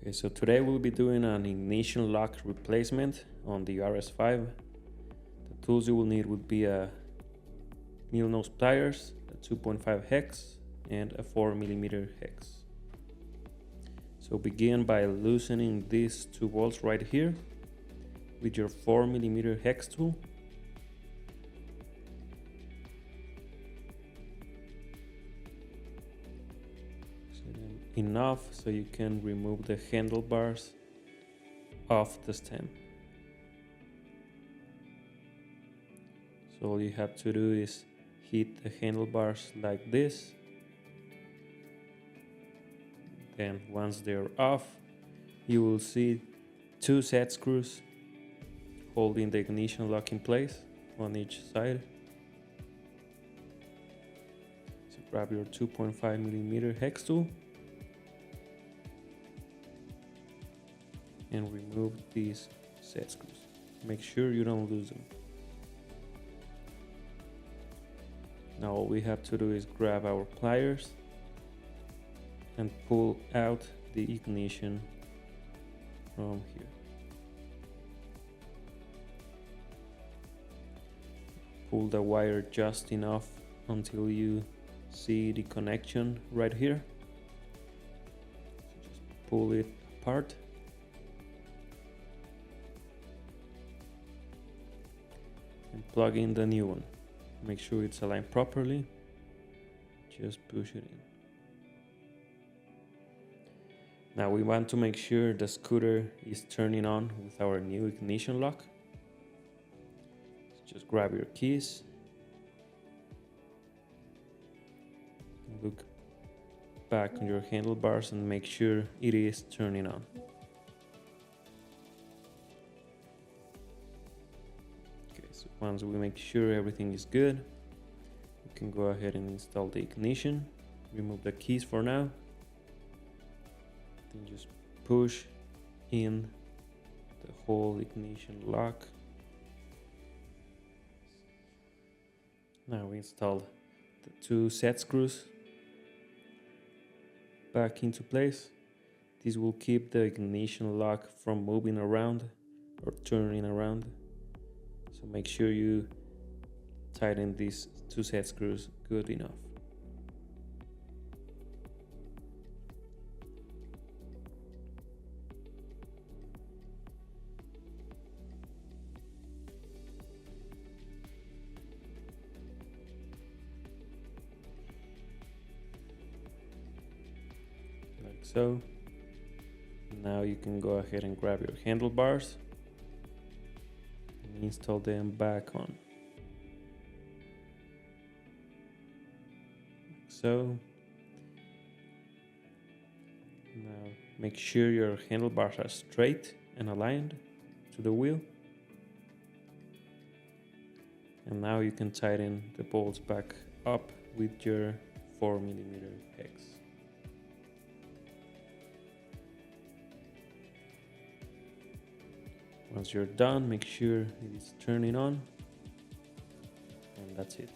Okay, so today we'll be doing an ignition lock replacement on the RS5. The tools you will need would be a needle nose pliers, a 2.5 hex, and a 4mm hex. So begin by loosening these two bolts right here with your 4mm hex tool. Enough so you can remove the handlebars off the stem. So all you have to do is hit the handlebars like this. Then once they're off, you will see two set screws holding the ignition lock in place on each side. So grab your 2.5mm hex tool and remove these set screws. Make sure you don't lose them. Now all we have to do is grab our pliers and pull out the ignition from here. Pull the wire just enough until you see the connection right here. So just pull it apart. And plug in the new one. Make sure it's aligned properly. Just push it in. Now we want to make sure the scooter is turning on with our new ignition lock. So just grab your keys. Look back on your handlebars and make sure it is turning on. Once we make sure everything is good, we can go ahead and install the ignition. Remove the keys for now. Then just push in the whole ignition lock. Now we installed the two set screws back into place. This will keep the ignition lock from moving around or turning around. So make sure you tighten these two set screws good enough. Like so. Now you can go ahead and grab your handlebars. Install them back on. Like so. Now make sure your handlebars are straight and aligned to the wheel. And now you can tighten the bolts back up with your 4mm hex. Once you're done, make sure it is turning on, and that's it.